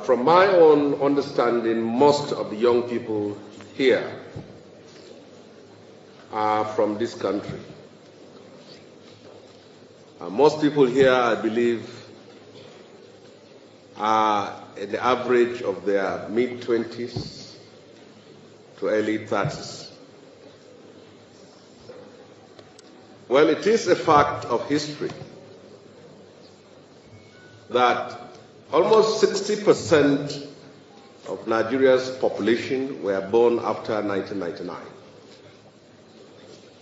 From my own understanding, most of the young people here are from this country. Most people here, I believe, are at the average of their mid-20s to early 30s. Well, it is a fact of history that almost 60% of Nigeria's population were born after 1999.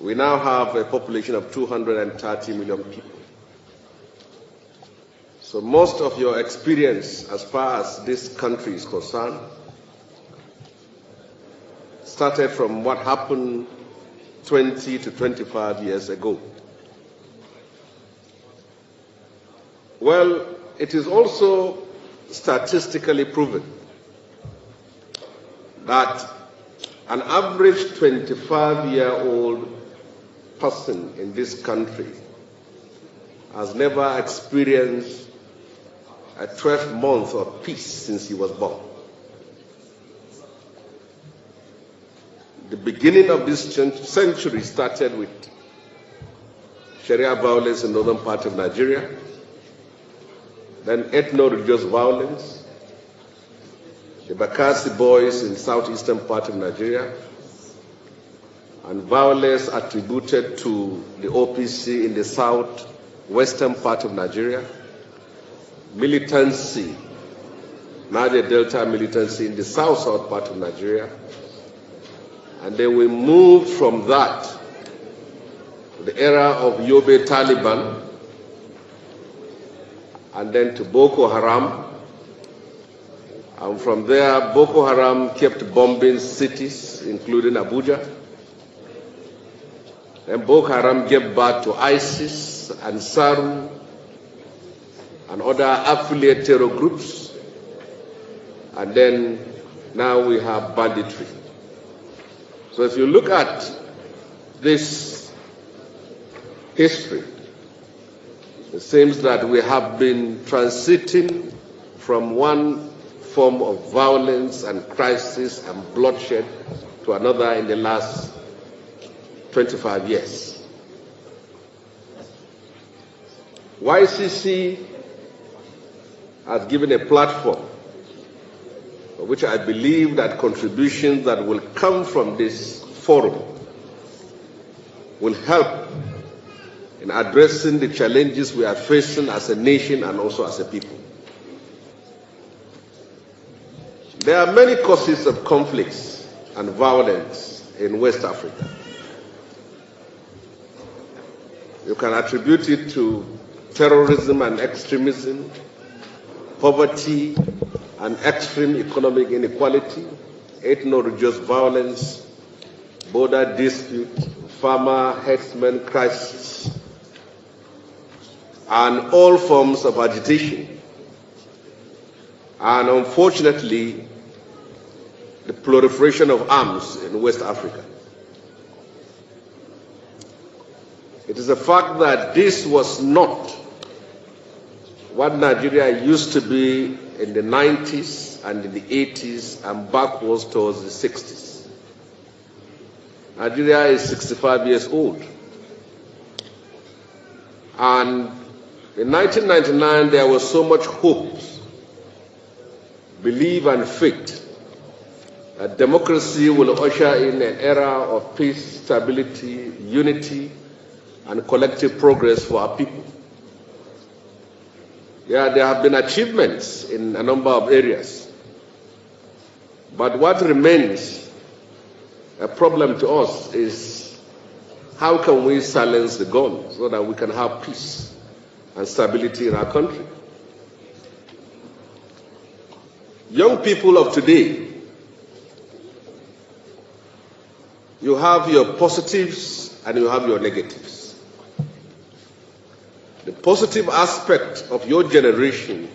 We now have a population of 230 million people. So most of your experience as far as this country is concerned started from what happened 20 to 25 years ago. Well, it is also statistically proven that an average 25-year-old person in this country has never experienced a 12-month of peace since he was born. The beginning of this century started with Sharia violence in the northern part of Nigeria, then ethno-religious violence, the Bakassi boys in southeastern part of Nigeria, and violence attributed to the OPC in the southwestern part of Nigeria, militancy, Niger Delta militancy in the south part of Nigeria, and then we moved from that to the era of Yobe Taliban, and then to Boko Haram. And from there, Boko Haram kept bombing cities, including Abuja. Then Boko Haram gave birth to ISIS and SARU and other affiliate terror groups. And then now we have banditry. So if you look at this history, it seems that we have been transiting from one form of violence and crisis and bloodshed to another in the last 25 years. YCC has given a platform for which I believe that contributions that will come from this forum will help in addressing the challenges we are facing as a nation and also as a people. There are many causes of conflicts and violence in West Africa. You can attribute it to terrorism and extremism, poverty and extreme economic inequality, ethno-religious violence, border dispute, farmer-herdsman crisis, and all forms of agitation. And unfortunately, the proliferation of arms in West Africa. It is a fact that this was not what Nigeria used to be in the 90s and in the 80s and backwards towards the 60s. Nigeria is 65 years old. And in 1999, there was so much hope, belief and faith that democracy will usher in an era of peace, stability, unity, and collective progress for our people. Yeah, there have been achievements in a number of areas. But what remains a problem to us is how can we silence the gun so that we can have peace and stability in our country? Young people of today, you have your positives and you have your negatives. The positive aspect of your generation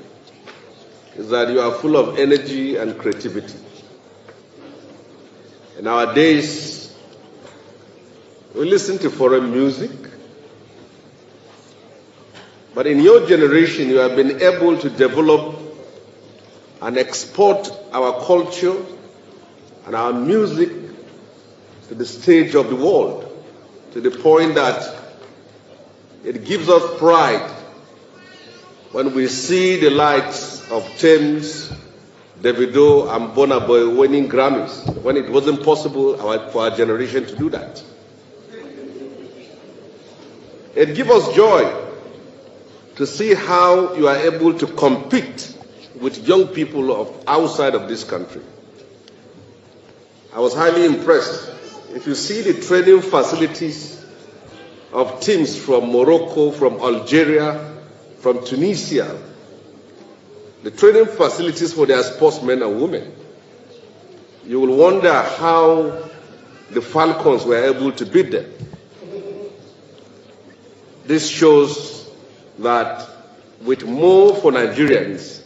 is that you are full of energy and creativity. Nowadays, we listen to foreign music, but in your generation, you have been able to develop and export our culture and our music to the stage of the world, to the point that it gives us pride when we see the likes of Thames, Davido, and Burna Boy winning Grammys, when it wasn't possible for our generation to do that. It gives us joy to see how you are able to compete with young people outside of this country. I was highly impressed. If you see the training facilities of teams from Morocco, from Algeria, from Tunisia, the training facilities for their sportsmen and women, you will wonder how the Falcons were able to beat them. This shows that with more for Nigerians,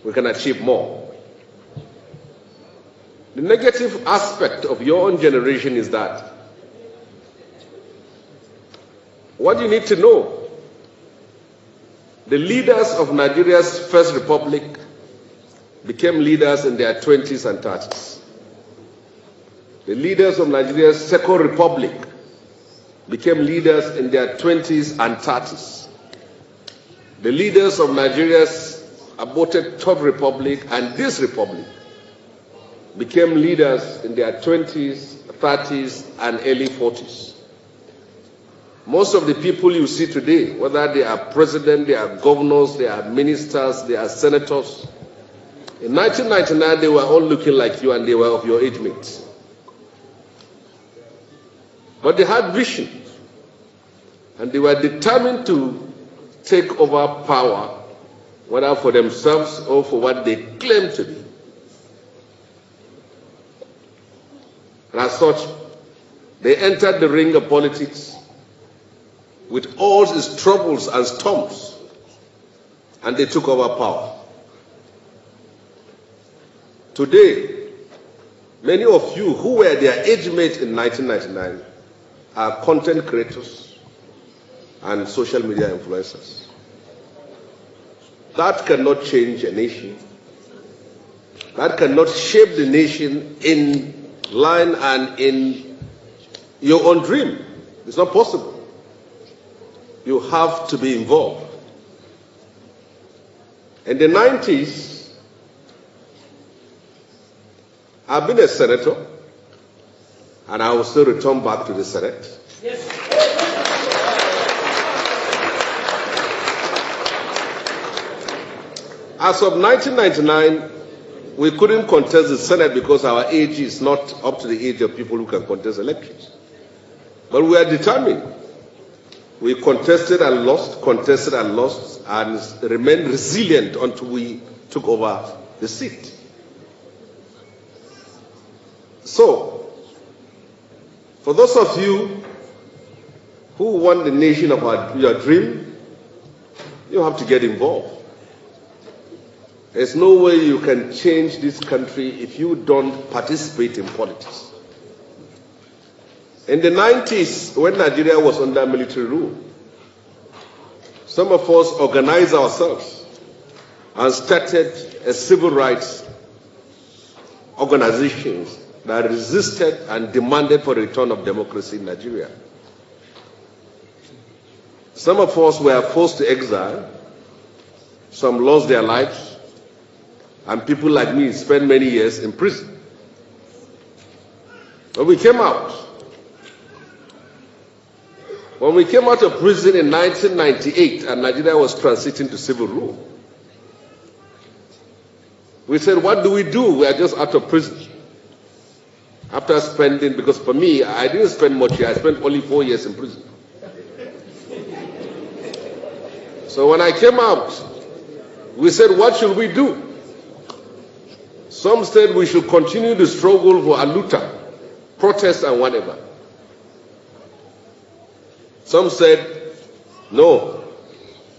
we can achieve more. The negative aspect of your own generation is that what you need to know, the leaders of Nigeria's First Republic became leaders in their 20s and 30s. The leaders of Nigeria's Second Republic became leaders in their 20s and 30s. The leaders of Nigeria's aborted Third Republic and this Republic became leaders in their 20s, 30s, and early 40s. Most of the people you see today, whether they are presidents, they are governors, they are ministers, they are senators, in 1999 they were all looking like you and they were of your age mates. But they had vision and they were determined to take over power, whether for themselves or for what they claim to be. And as such, they entered the ring of politics with all its troubles and storms, and they took over power. Today, many of you who were their age mates in 1999 are content creators and social media influencers. That cannot change a nation. That cannot shape the nation in line and in your own dream. It's not possible. You have to be involved. In the 90s, I've been a senator, and I will still return back to the Senate. Yes. As of 1999, we couldn't contest the Senate because our age is not up to the age of people who can contest elections. But we are determined. We contested and lost, and remained resilient until we took over the seat. So, for those of you who want the nation of your dream, you have to get involved. There's no way you can change this country if you don't participate in politics. In the 90s, when Nigeria was under military rule, some of us organized ourselves and started a civil rights organizations that resisted and demanded for the return of democracy in Nigeria. Some of us were forced to exile, some lost their lives, and people like me spent many years in prison. When we came out of prison in 1998 and Nigeria was transiting to civil rule, we said, what do? We are just out of prison. After spending, because for me, I didn't spend much here, I spent only 4 years in prison. So when I came out, we said, what should we do? Some said we should continue the struggle for Aluta, protest and whatever. Some said, no,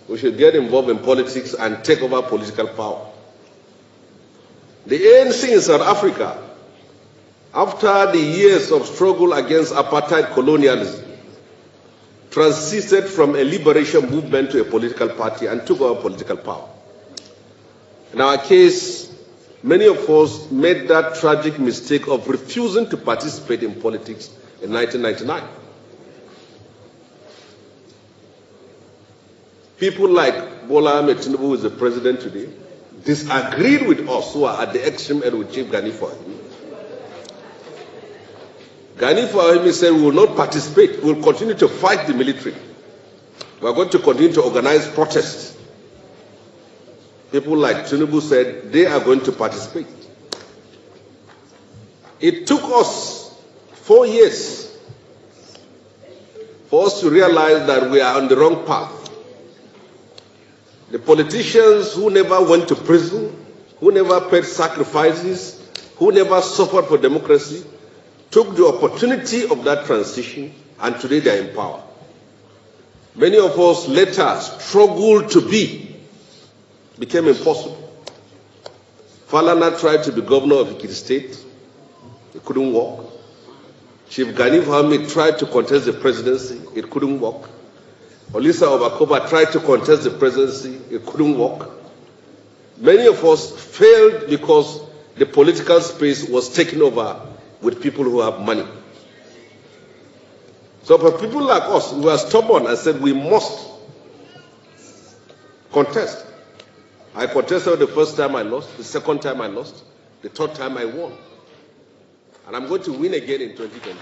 we should get involved in politics and take over political power. The ANC in South Africa, after the years of struggle against apartheid colonialism, transited from a liberation movement to a political party and took over political power. In our case, many of us made that tragic mistake of refusing to participate in politics in 1999. People like Bola Ahmed Tinubu, who is the president today, disagreed with us who are at the extreme end with Chief Gani Fawemi. Gani Fawemi said we will not participate, we will continue to fight the military. We are going to continue to organize protests. People like Tinubu said they are going to participate. It took us 4 years for us to realize that we are on the wrong path. The politicians who never went to prison, who never paid sacrifices, who never suffered for democracy, took the opportunity of that transition, and today they are in power. Many of us later struggled to became impossible. Falana tried to be governor of Ekiti State. It couldn't work. Chief Gani Fawemi tried to contest the presidency. It couldn't work. Olisa Obakoba tried to contest the presidency. It couldn't work. Many of us failed because the political space was taken over with people who have money. So for people like us, we were stubborn and said we must contest. I contested the first time I lost, the second time I lost, the third time I won. And I'm going to win again in 2020.